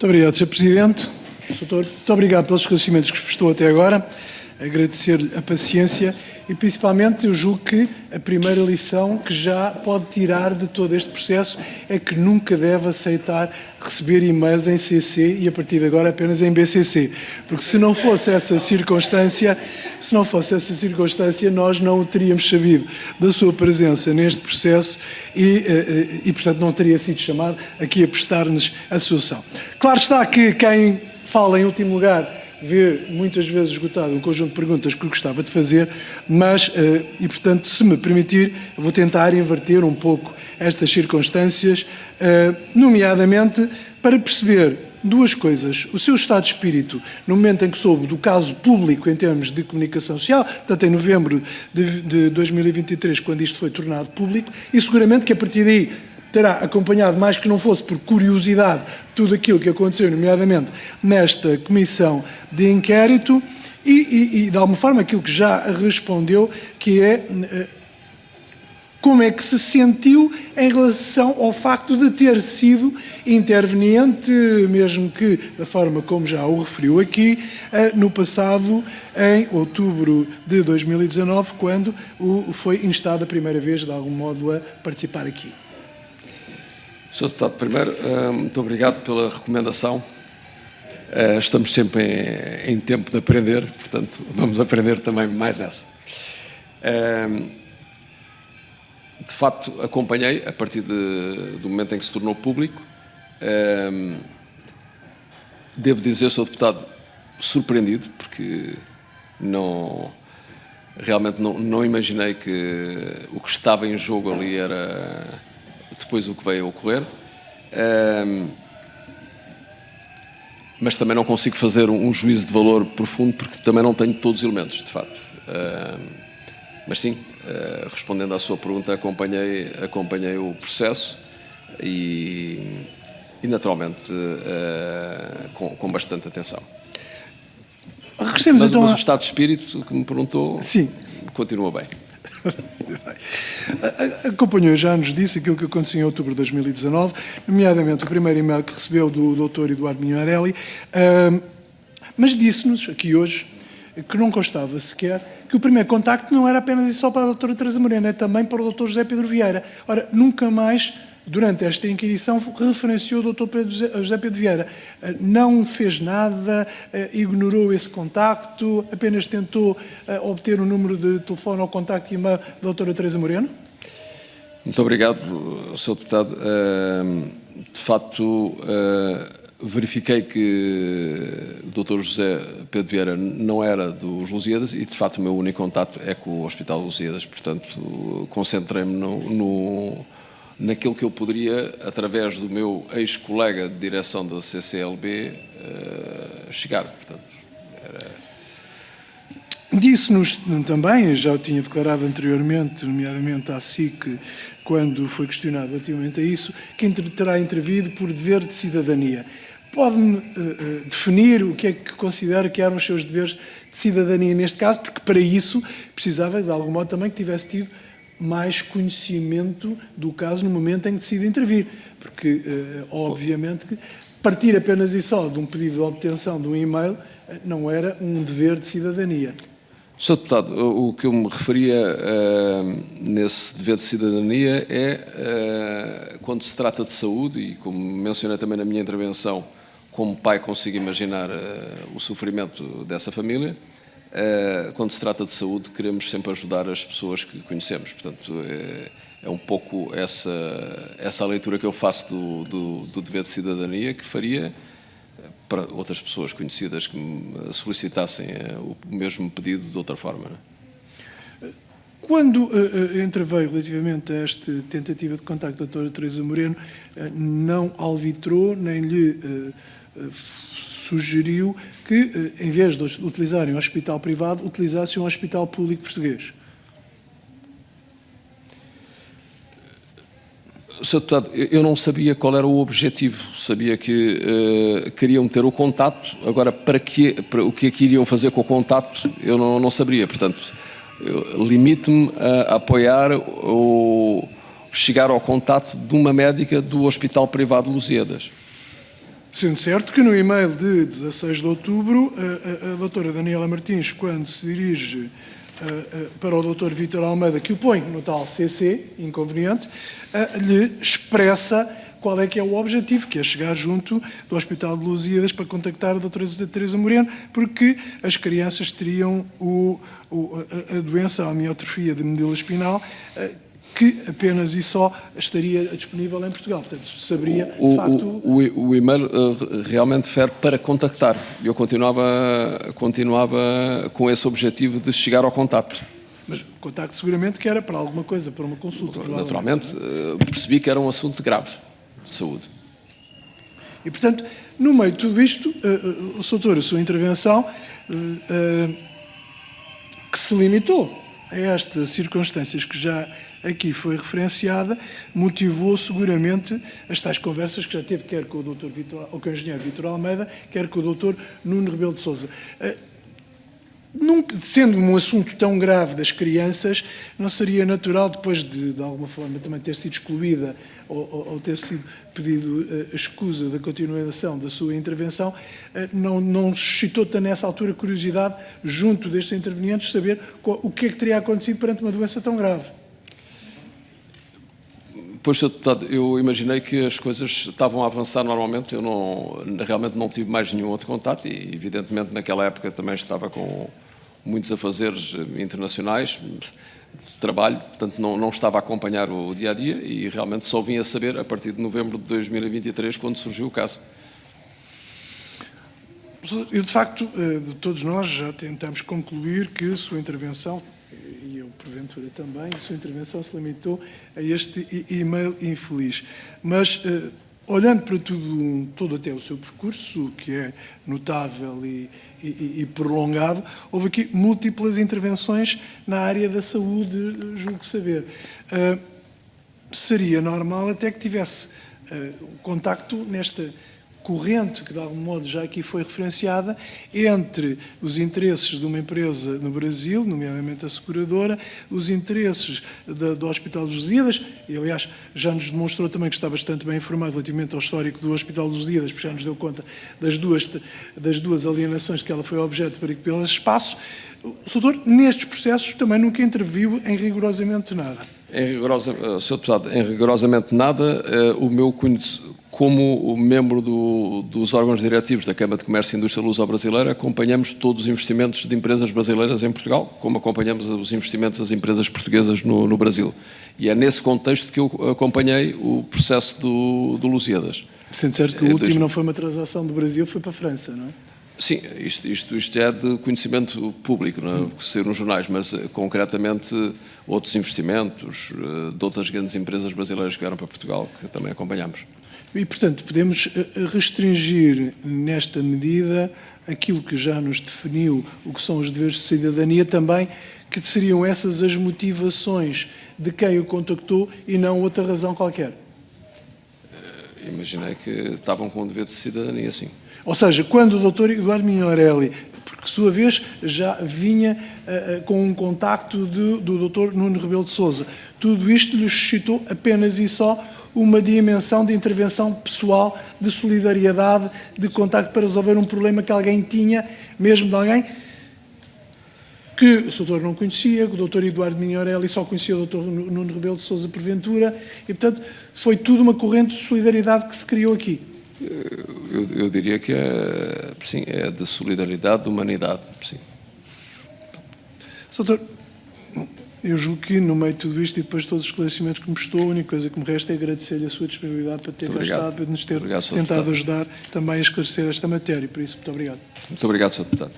Muito obrigado, Sr. Presidente. Doutor, muito obrigado pelos esclarecimentos que prestou até agora. Agradecer-lhe a paciência e, principalmente, eu julgo que a primeira lição que já pode tirar de todo este processo é que nunca deve aceitar receber e-mails em CC e, a partir de agora, apenas em BCC. Porque se não fosse essa circunstância, nós não o teríamos sabido da sua presença neste processo e, portanto, não teria sido chamado aqui a prestar-nos a solução. Claro está que quem fala em último lugar vê muitas vezes esgotado um conjunto de perguntas que eu gostava de fazer, mas, e portanto, se me permitir, eu vou tentar inverter um pouco estas circunstâncias, nomeadamente para perceber duas coisas. O seu estado de espírito, no momento em que soube do caso público em termos de comunicação social, portanto em novembro de 2023, quando isto foi tornado público, e seguramente que a partir daí terá acompanhado, mais que não fosse por curiosidade, tudo aquilo que aconteceu, nomeadamente nesta comissão de inquérito e de alguma forma, aquilo que já respondeu, que é como é que se sentiu em relação ao facto de ter sido interveniente, mesmo que da forma como já o referiu aqui, no passado, em outubro de 2019, quando foi instado a primeira vez, de algum modo, a participar aqui. Sr. Deputado, primeiro, muito obrigado pela recomendação. Estamos sempre em tempo de aprender, portanto, vamos aprender também mais essa. De facto, acompanhei, a partir do momento em que se tornou público. Devo dizer, Sr. Deputado, surpreendido, porque realmente não imaginei que o que estava em jogo ali era depois o que veio a ocorrer, mas também não consigo fazer um juízo de valor profundo porque também não tenho todos os elementos, de facto. Mas sim, respondendo à sua pergunta, acompanhei o processo e naturalmente com bastante atenção. Mas o estado de espírito que me perguntou, sim, continua bem. Acompanhou, já nos disse aquilo que aconteceu em outubro de 2019, nomeadamente o primeiro e-mail que recebeu do Dr. Eduardo Minharelli, mas disse-nos aqui hoje que não constava sequer que o primeiro contacto não era apenas e só para a doutora Teresa Moreno, é também para o Dr. José Pedro Vieira. Ora, nunca mais, durante esta inquirição, referenciou o Dr. José Pedro Vieira. Não fez nada, ignorou esse contacto, apenas tentou obter o número de telefone ou contacto e e-mail da doutora Teresa Moreno? Muito obrigado, Sr. Deputado. De facto, verifiquei que o Dr. José Pedro Vieira não era dos Lusíadas e, de facto, o meu único contacto é com o Hospital Lusíadas. Portanto, concentrei-me naquilo que eu poderia, através do meu ex-colega de direção da CCLB, chegar. Portanto, Disse-nos também, já o tinha declarado anteriormente, nomeadamente à SIC, quando foi questionado relativamente a isso, que terá intervido por dever de cidadania. Pode-me definir o que é que considera que eram os seus deveres de cidadania neste caso, porque para isso precisava, de algum modo, também que tivesse tido mais conhecimento do caso no momento em que decide intervir, porque, obviamente, que partir apenas e só de um pedido de obtenção de um e-mail não era um dever de cidadania. Sr. Deputado, o que eu me referia nesse dever de cidadania é quando se trata de saúde, e como mencionei também na minha intervenção, como pai consigo imaginar o sofrimento dessa família. Quando se trata de saúde, queremos sempre ajudar as pessoas que conhecemos. Portanto, é um pouco essa a leitura que eu faço do dever de cidadania, que faria para outras pessoas conhecidas que me solicitassem o mesmo pedido de outra forma. Quando entreveio relativamente a esta tentativa de contacto da doutora Teresa Moreno, não alvitrou nem lhe sugeriu que, em vez de utilizarem um hospital privado, utilizassem um hospital público português? Sr. Deputado, eu não sabia qual era o objetivo. Sabia que queriam ter o contacto. Agora, para o que é que iriam fazer com o contacto, eu não saberia. Portanto, limite-me a apoiar ou chegar ao contacto de uma médica do Hospital Privado de Lusíadas. Sendo certo que no e-mail de 16 de outubro, a doutora Daniela Martins, quando se dirige para o doutor Vítor Almeida, que o põe no tal CC, inconveniente, lhe expressa qual é que é o objetivo, que é chegar junto do Hospital de Lusíadas para contactar a doutora Teresa Moreno, porque as crianças teriam a doença, a amiotrofia de medula espinal, que apenas e só estaria disponível em Portugal. Portanto, saberia, de facto... O e-mail realmente refere para contactar. Eu continuava com esse objetivo de chegar ao contacto. Mas o contacto seguramente que era para alguma coisa, para uma consulta. Naturalmente, percebi que era um assunto grave de saúde. E, portanto, no meio de tudo isto, Soutor, a sua intervenção, que se limitou a estas circunstâncias que já aqui foi referenciada, motivou seguramente as tais conversas que já teve, quer com o Dr. Vítor, ou com o engenheiro Vítor Almeida, quer com o Dr. Nuno Rebelo de Sousa. Sendo um assunto tão grave das crianças, não seria natural, depois de alguma forma, também ter sido excluída ou ter sido pedido a escusa da continuação da sua intervenção, não suscitou nessa altura curiosidade, junto destes intervenientes, saber o que é que teria acontecido perante uma doença tão grave? Pois, Sr. Deputado, eu imaginei que as coisas estavam a avançar normalmente. Eu realmente não tive mais nenhum outro contato e, evidentemente, naquela época também estava com muitos afazeres internacionais de trabalho, portanto não estava a acompanhar o dia-a-dia e realmente só vim a saber a partir de novembro de 2023, quando surgiu o caso. Eu, de facto, de todos nós já tentamos concluir que a sua intervenção, e eu porventura também, a sua intervenção se limitou a este e-mail infeliz. Mas, olhando para todo até o seu percurso, que é notável e prolongado, houve aqui múltiplas intervenções na área da saúde, julgo saber. Seria normal até que tivesse contacto nesta corrente, que de algum modo já aqui foi referenciada, entre os interesses de uma empresa no Brasil, nomeadamente a seguradora, os interesses do Hospital de Lusíadas, e aliás já nos demonstrou também que está bastante bem informado relativamente ao histórico do Hospital de Lusíadas, porque já nos deu conta das duas alienações que ela foi objeto para pelo espaço. O doutor, nestes processos, também nunca interviu em rigorosamente nada. Sr. Deputado, em rigorosamente nada, como membro dos órgãos diretivos da Câmara de Comércio e Indústria Luso-Brasileira, acompanhamos todos os investimentos de empresas brasileiras em Portugal, como acompanhamos os investimentos das empresas portuguesas no Brasil. E é nesse contexto que eu acompanhei o processo do Lusíadas. Sendo certo que o último não foi uma transação do Brasil, foi para a França, não é? Sim, isto é de conhecimento público, não é? Que saiu nos jornais, mas concretamente outros investimentos de outras grandes empresas brasileiras que vieram para Portugal, que também acompanhamos. E, portanto, podemos restringir nesta medida aquilo que já nos definiu, o que são os deveres de cidadania também, que seriam essas as motivações de quem o contactou e não outra razão qualquer. Imaginei que estavam com o dever de cidadania, sim. Ou seja, quando o Dr. Eduardo Minhorelli, por sua vez, já vinha com um contacto do Dr. Nuno Rebelo de Sousa, tudo isto lhe suscitou apenas e só uma dimensão de intervenção pessoal, de solidariedade, de contacto para resolver um problema que alguém tinha, mesmo de alguém que o doutor não conhecia, que o Dr. Eduardo Minhorelli só conhecia o Dr. Nuno Rebelo de Sousa porventura, e, portanto, foi tudo uma corrente de solidariedade que se criou aqui. Eu diria que é de solidariedade, de humanidade, sim. Doutor, eu julgo que no meio de tudo isto e depois de todos os esclarecimentos que me prestou, a única coisa que me resta é agradecer-lhe a sua disponibilidade para ter gastado, para nos ter tentado ajudar também a esclarecer esta matéria. Por isso, muito obrigado. Muito obrigado, Sr. Deputado.